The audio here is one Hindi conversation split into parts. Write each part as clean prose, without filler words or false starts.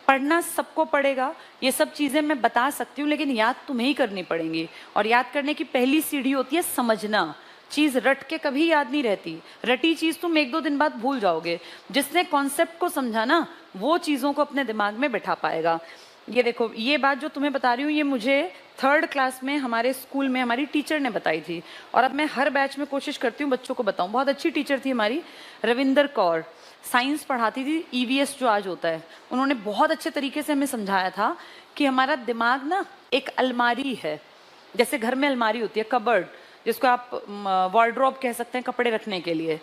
पढ़ना सबको पड़ेगा, ये सब चीज़ें मैं बता सकती हूँ, लेकिन याद तुम्हें ही करनी पड़ेंगी। और याद करने की पहली सीढ़ी होती है समझना। चीज़ रट के कभी याद नहीं रहती, रटी चीज़ तुम 1-2 दिन बाद भूल जाओगे। जिसने कॉन्सेप्ट को समझा ना, वो चीज़ों को अपने दिमाग में बैठा पाएगा। ये देखो, ये बात जो तुम्हें बता रही हूँ, ये मुझे 3rd क्लास में हमारे स्कूल में हमारी टीचर ने बताई थी, और अब मैं हर बैच में कोशिश करती हूँ बच्चों को बताऊँ। बहुत अच्छी टीचर थी हमारी, रविंदर कौर, साइंस पढ़ाती थी, ईवीएस जो आज होता है। उन्होंने बहुत अच्छे तरीके से हमें समझाया था कि हमारा दिमाग ना एक अलमारी है, जैसे घर में अलमारी होती है, कबर्ड, जिसको आप वार्डरोब कह सकते हैं, कपड़े रखने के लिए।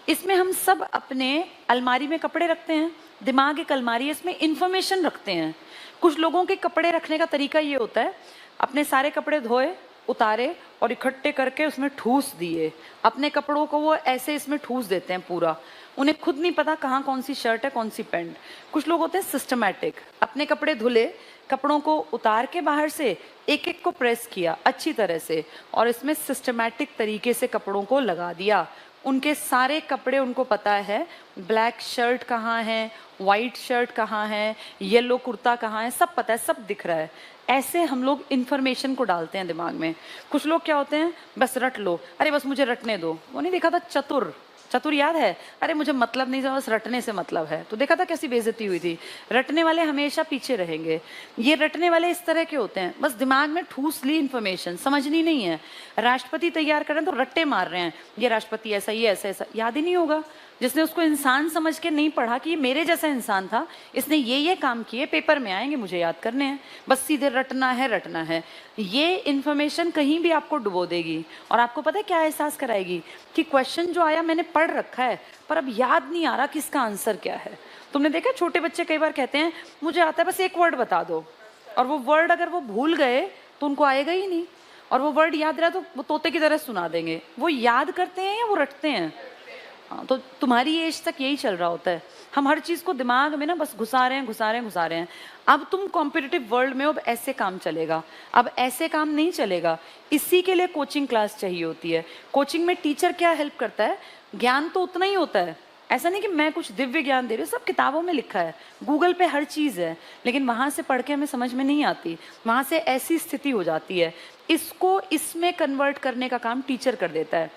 इसमें हम सब अपने अलमारी में कपड़े रखते हैं, दिमाग एक अलमारी है, इसमें इंफॉर्मेशन रखते हैं। कुछ लोगों के कपड़े रखने का तरीका ये होता है, अपने सारे कपड़े धोए, उतारे और इकट्ठे करके उसमें ठूस दिए। अपने कपड़ों को वो ऐसे इसमें ठूस देते हैं पूरा, उन्हें खुद नहीं पता कहाँ कौन सी शर्ट है, कौन सी पैंट। कुछ लोग होते हैं सिस्टमैटिक, अपने कपड़े धुले, कपड़ों को उतार के बाहर से एक एक को प्रेस किया अच्छी तरह से, और इसमें सिस्टमैटिक तरीके से कपड़ों को लगा दिया। उनके सारे कपड़े उनको पता है, ब्लैक शर्ट कहाँ है, वाइट शर्ट कहाँ है, येलो कुर्ता कहाँ है, सब पता है, सब दिख रहा है। ऐसे हम लोग इन्फॉर्मेशन को डालते हैं दिमाग में। कुछ लोग क्या होते हैं, बस रट लो, अरे बस मुझे रटने दो। वो नहीं देखा था चतुर, चतुर याद है, अरे मुझे मतलब नहीं था, बस रटने से मतलब है। तो देखा था कैसी बेइज्जती हुई थी। रटने वाले हमेशा पीछे रहेंगे। ये रटने वाले इस तरह के होते हैं, बस दिमाग में ठूस ली इन्फॉर्मेशन, समझनी नहीं है। राष्ट्रपति तैयार कर रहे हैं तो रट्टे मार रहे हैं, ये राष्ट्रपति ऐसा, ये ऐसा ऐसा, याद ही नहीं होगा। जिसने उसको इंसान समझ के नहीं पढ़ा कि ये मेरे जैसा इंसान था, इसने ये काम किए, पेपर में आएंगे, मुझे याद करने हैं, बस सीधे रटना है, रटना है। ये इन्फॉर्मेशन कहीं भी आपको डुबो देगी, और आपको पता है क्या एहसास कराएगी कि क्वेश्चन जो आया मैंने पढ़ रखा है, पर अब याद नहीं आ रहा कि इसका आंसर क्या है। तुमने देखा छोटे बच्चे कई बार कहते हैं मुझे आता है, बस एक वर्ड बता दो, और वो वर्ड अगर वो भूल गए तो उनको आएगा ही नहीं, और वो वर्ड याद रहा तो वो तोते की तरह सुना देंगे। वो याद करते हैं या वो रटते हैं? हाँ, तो तुम्हारी एज तक यही चल रहा होता है। हम हर चीज को दिमाग में ना बस घुसा रहे हैं, घुसा रहे हैं, घुसा रहे हैं। अब तुम कॉम्पिटिटिव वर्ल्ड में अब ऐसे काम चलेगा, अब ऐसे काम नहीं चलेगा। इसी के लिए कोचिंग क्लास चाहिए होती है। कोचिंग में टीचर क्या हेल्प करता है, ज्ञान तो उतना ही होता है, ऐसा नहीं कि मैं कुछ दिव्य ज्ञान दे रही हूँ, सब किताबों में लिखा है, गूगल पे हर चीज है, लेकिन वहां से पढ़ के हमें समझ में नहीं आती, वहां से ऐसी स्थिति हो जाती है। इसको इसमें कन्वर्ट करने का काम टीचर कर देता है।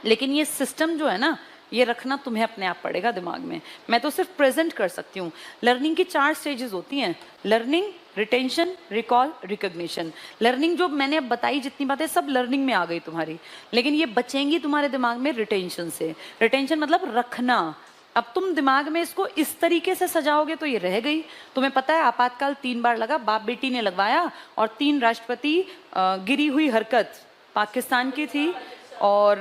लेकिन ये सिस्टम जो है ना, ये रखना तुम्हें अपने आप पड़ेगा दिमाग में। मैं तो सिर्फ प्रेजेंट कर सकती हूँ। लर्निंग की 4 स्टेजेस होती हैं, learning, retention, recall, recognition. Learning जो मैंने अब बताई जितनी बातें सब लर्निंग में आ गई तुम्हारी, लेकिन ये बचेंगी तुम्हारे दिमाग में रिटेंशन से। रिटेंशन मतलब रखना। अब तुम दिमाग में इसको इस तरीके से सजाओगे तो ये रह गई। तुम्हें पता है आपातकाल 3 बार लगा, बाप बेटी ने लगवाया, और 3 राष्ट्रपति, गिरी हुई हरकत पाकिस्तान की थी, और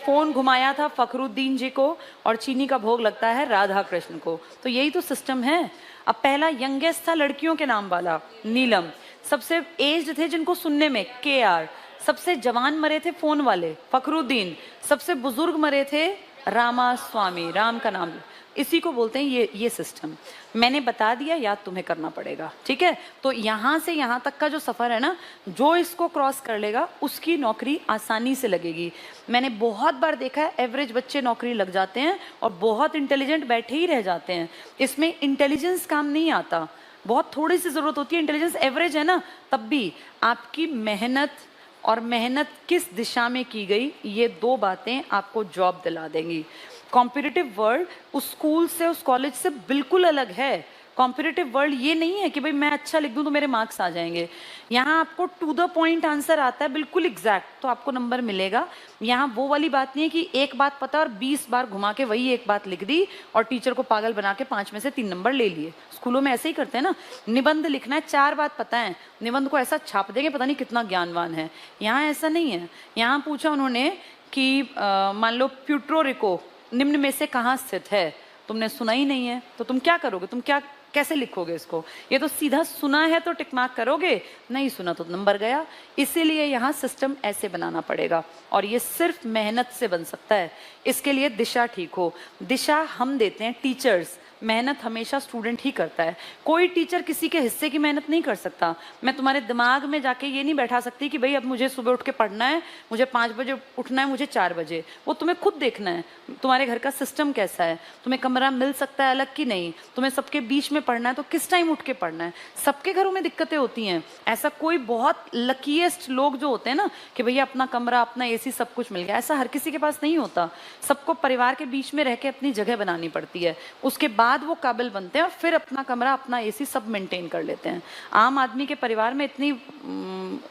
फोन घुमाया था फखरुद्दीन जी को, और चीनी का भोग लगता है राधा कृष्ण को। तो यही तो सिस्टम है। अब पहला यंगेस्ट था लड़कियों के नाम वाला, नीलम। सबसे एज्ड थे जिनको सुनने में, KR। सबसे जवान मरे थे फोन वाले, फखरुद्दीन। सबसे बुजुर्ग मरे थे रामा स्वामी, राम का नाम। इसी को बोलते हैं ये सिस्टम। मैंने बता दिया, याद तुम्हें करना पड़ेगा, ठीक है। तो यहाँ से यहाँ तक का जो सफर है ना, जो इसको क्रॉस कर लेगा उसकी नौकरी आसानी से लगेगी। मैंने बहुत बार देखा है एवरेज बच्चे नौकरी लग जाते हैं और बहुत इंटेलिजेंट बैठे ही रह जाते हैं। इसमें इंटेलिजेंस काम नहीं आता, बहुत थोड़ी सी जरूरत होती है। इंटेलिजेंस एवरेज है ना, तब भी आपकी मेहनत और मेहनत किस दिशा में की गई, ये 2 बातें आपको जॉब दिला देंगी। कॉम्पिटिटिव वर्ल्ड उस स्कूल से, उस कॉलेज से बिल्कुल अलग है। कॉम्पिटिटिव वर्ल्ड ये नहीं है कि भाई मैं अच्छा लिख दूं तो मेरे मार्क्स आ जाएंगे। यहाँ आपको टू द पॉइंट आंसर आता है, बिल्कुल एग्जैक्ट, तो आपको नंबर मिलेगा। यहाँ वो वाली बात नहीं है कि एक बात पता और 20 बार घुमा के वही एक बात लिख दी और टीचर को पागल बना के 5 में से 3 नंबर ले लिए। स्कूलों में ऐसे ही करते हैं ना। निबंध लिखना है, 4 बात पता है, निबंध को ऐसा छाप देंगे पता नहीं कितना ज्ञानवान है। यहाँ ऐसा नहीं है। यहाँ पूछा उन्होंने कि मान लो प्यूर्टो रिको निम्न में से कहाँ स्थित है, तुमने सुना ही नहीं है, तो तुम क्या करोगे, तुम क्या कैसे लिखोगे इसको? ये तो सीधा सुना है तो टिक मार्क करोगे, नहीं सुना तो नंबर गया। इसीलिए यहाँ सिस्टम ऐसे बनाना पड़ेगा, और ये सिर्फ मेहनत से बन सकता है। इसके लिए दिशा ठीक हो। दिशा हम देते हैं टीचर्स, मेहनत हमेशा स्टूडेंट ही करता है, कोई टीचर किसी के हिस्से की मेहनत नहीं कर सकता। मैं तुम्हारे दिमाग में जाके ये नहीं बैठा सकती कि भाई अब मुझे सुबह उठ के पढ़ना है, मुझे 5 बजे उठना है, मुझे 4 बजे। वो तुम्हें खुद देखना है तुम्हारे घर का सिस्टम कैसा है, तुम्हें कमरा मिल सकता है अलग कि नहीं, तुम्हें सबके बीच में पढ़ना है तो किस टाइम उठ के पढ़ना है। सबके घरों में दिक्कतें होती हैं, ऐसा कोई बहुत लकीएस्ट लोग जो होते हैं ना कि भैया अपना कमरा, अपना एसी, सब कुछ मिल गया, ऐसा हर किसी के पास नहीं होता। सबको परिवार के बीच में रह के अपनी जगह बनानी पड़ती है, उसके बाद वो काबिल बनते हैं और फिर अपना कमरा, अपना एसी सब मेंटेन कर लेते हैं। आम आदमी के परिवार में इतनी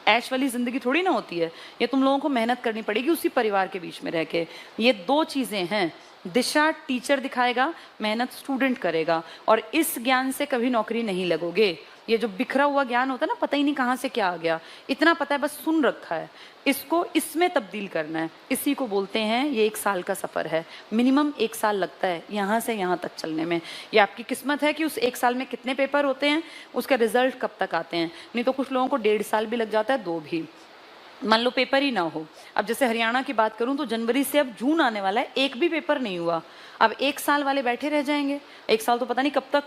ऐश वाली जिंदगी थोड़ी ना होती है, ये तुम लोगों को मेहनत करनी पड़ेगी उसी परिवार के बीच में रह के। ये दो चीजें हैं, दिशा टीचर दिखाएगा, मेहनत स्टूडेंट करेगा, और इस ज्ञान से कभी नौकरी नहीं लगोगे। ये जो बिखरा हुआ ज्ञान होता है ना, पता ही नहीं कहाँ से क्या आ गया, इतना पता है बस सुन रखा है, इसको इसमें तब्दील करना है, इसी को बोलते हैं ये 1 साल का सफ़र है। मिनिमम 1 साल लगता है यहाँ से यहाँ तक चलने में। ये आपकी किस्मत है कि उस 1 साल में कितने पेपर होते हैं, उसका रिजल्ट कब तक आते हैं। नहीं तो कुछ लोगों को 1.5 साल भी लग जाता है, 2 भी। मान लो पेपर ही ना हो, अब जैसे हरियाणा की बात करूं तो जनवरी से अब जून आने वाला है, एक भी पेपर नहीं हुआ। अब 1 साल वाले बैठे रह जाएंगे, 1 साल तो पता नहीं कब तक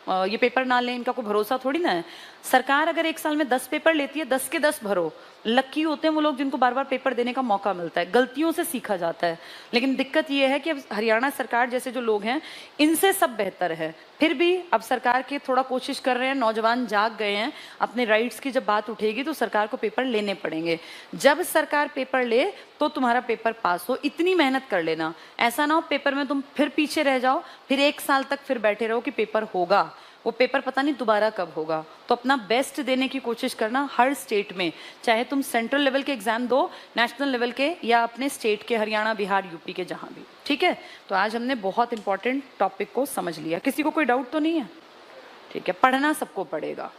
ये पेपर ना लें, इनका कोई भरोसा थोड़ी ना है। सरकार अगर 1 साल में 10 पेपर लेती है, 10 के 10 भरो। लकी होते हैं वो लोग जिनको बार बार पेपर देने का मौका मिलता है, गलतियों से सीखा जाता है। लेकिन दिक्कत ये है कि अब हरियाणा सरकार जैसे जो लोग हैं, इनसे सब बेहतर है, फिर भी अब सरकार के थोड़ा कोशिश कर रहे हैं, नौजवान जाग गए हैं, अपने राइट्स की जब बात उठेगी तो सरकार को पेपर लेने पड़ेंगे। जब सरकार पेपर ले तो तुम्हारा पेपर पास हो, इतनी मेहनत कर लेना। ऐसा ना हो पेपर में तुम फिर पीछे रह जाओ, फिर 1 साल तक फिर बैठे रहो कि पेपर होगा, वो पेपर पता नहीं दोबारा कब होगा। तो अपना बेस्ट देने की कोशिश करना हर स्टेट में, चाहे तुम सेंट्रल लेवल के एग्जाम दो, नेशनल लेवल के, या अपने स्टेट के, हरियाणा, बिहार, यूपी के, जहां भी। ठीक है, तो आज हमने बहुत इंपॉर्टेंट टॉपिक को समझ लिया। किसी को कोई डाउट तो नहीं है? ठीक है, पढ़ना सबको पड़ेगा।